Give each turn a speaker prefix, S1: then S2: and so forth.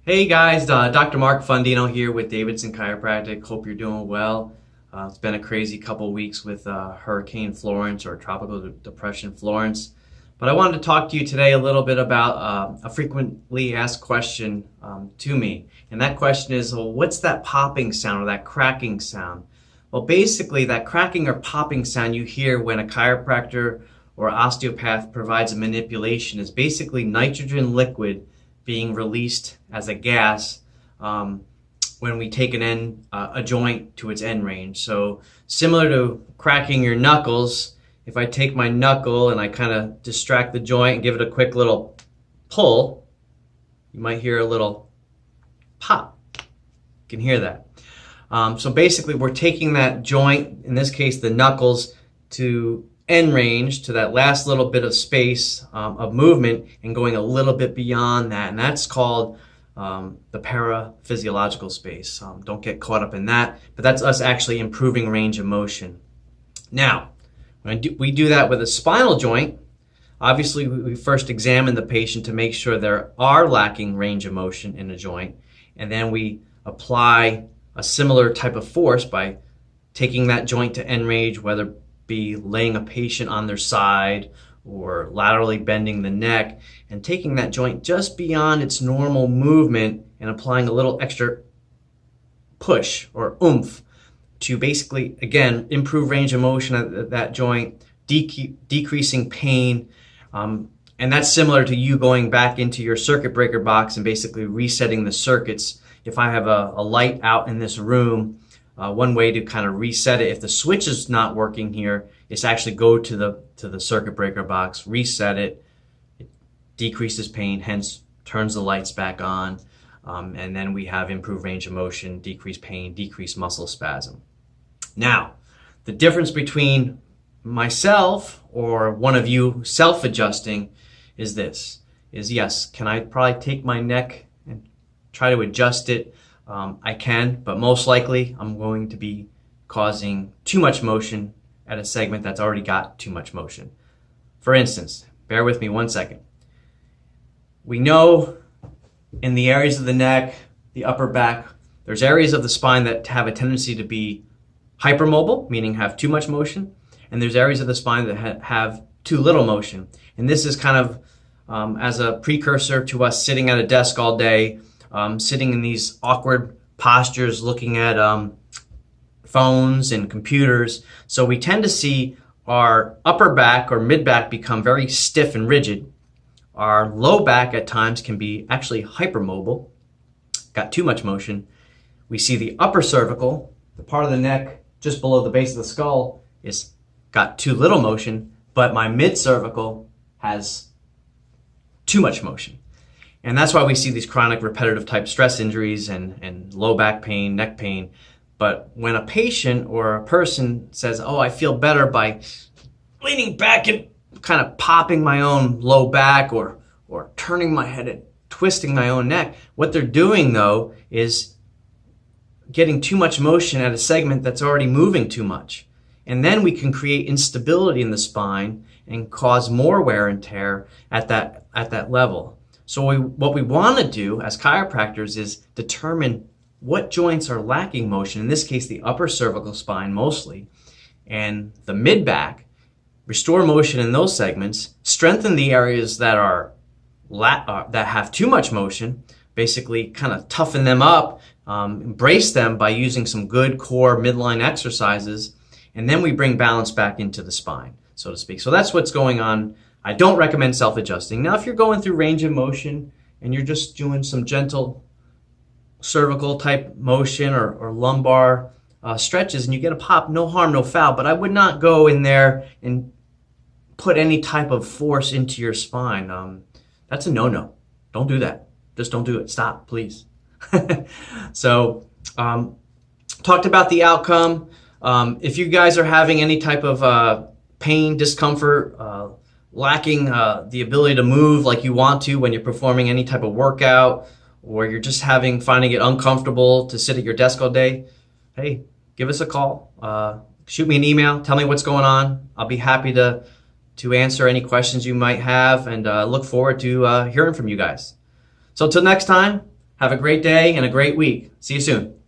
S1: Hey guys, Dr. Mark Fundino here with Davidson Chiropractic. Hope you're doing well. It's been a crazy couple weeks with Hurricane Florence or Tropical Depression Florence. But I wanted to talk to you today a little bit about a frequently asked question to me. And that question is, well, what's that popping sound or that cracking sound? Well, basically that cracking or popping sound you hear when a chiropractor or osteopath provides a manipulation is basically nitrogen liquid being released as a gas when we take a joint to its end range. So similar to cracking your knuckles, if I take my knuckle and I kind of distract the joint and give it a quick little pull, you might hear a little pop. You can hear that. So basically we're taking that joint, in this case the knuckles, to end range, to that last little bit of space of movement, and going a little bit beyond that, and that's called the paraphysiological space. Don't get caught up in that, but that's us actually improving range of motion. Now, when we do that with a spinal joint, obviously we first examine the patient to make sure they are lacking range of motion in a joint, and then we apply a similar type of force by taking that joint to end range, whether be laying a patient on their side or laterally bending the neck, and taking that joint just beyond its normal movement and applying a little extra push or oomph to basically, again, improve range of motion at that joint, decreasing pain. And that's similar to you going back into your circuit breaker box and basically resetting the circuits. If I have a light out in this room, one way to kind of reset it, if the switch is not working here, is actually go to the circuit breaker box, reset it. It decreases pain, hence turns the lights back on, and then we have improved range of motion, decreased pain, decreased muscle spasm. Now, the difference between myself or one of you self-adjusting is this: yes, can I probably take my neck and try to adjust it? I can, but most likely I'm going to be causing too much motion at a segment that's already got too much motion. For instance, bear with me 1 second. We know in the areas of the neck, the upper back, there's areas of the spine that have a tendency to be hypermobile, meaning have too much motion, and there's areas of the spine that have too little motion. And this is kind of as a precursor to us sitting at a desk all day, sitting in these awkward postures, looking at phones and computers. So we tend to see our upper back or mid back become very stiff and rigid. Our low back at times can be actually hypermobile, got too much motion. We see the upper cervical, the part of the neck just below the base of the skull, is got too little motion, but my mid cervical has too much motion. And that's why we see these chronic repetitive type stress injuries and low back pain, neck pain. But when a patient or a person says, oh, I feel better by leaning back and kind of popping my own low back or turning my head and twisting my own neck, what they're doing though is getting too much motion at a segment that's already moving too much. And then we can create instability in the spine and cause more wear and tear at that level. So what we want to do as chiropractors is determine what joints are lacking motion, in this case the upper cervical spine mostly, and the mid back, restore motion in those segments, strengthen the areas that that have too much motion, basically kind of toughen them up, embrace them by using some good core midline exercises, and then we bring balance back into the spine, so to speak. So that's what's going on. I don't recommend self-adjusting. Now, if you're going through range of motion and you're just doing some gentle cervical type motion or lumbar stretches and you get a pop, no harm, no foul. But I would not go in there and put any type of force into your spine. That's a no-no. Don't do that. Just don't do it. Stop, please. So, talked about the outcome. If you guys are having any type of pain, discomfort, lacking the ability to move like you want to when you're performing any type of workout, or you're just finding it uncomfortable to sit at your desk all day, hey, give us a call. Shoot me an email. Tell me what's going on. I'll be happy to answer any questions you might have, and look forward to hearing from you guys. So till next time, Have a great day and a great week. See you soon.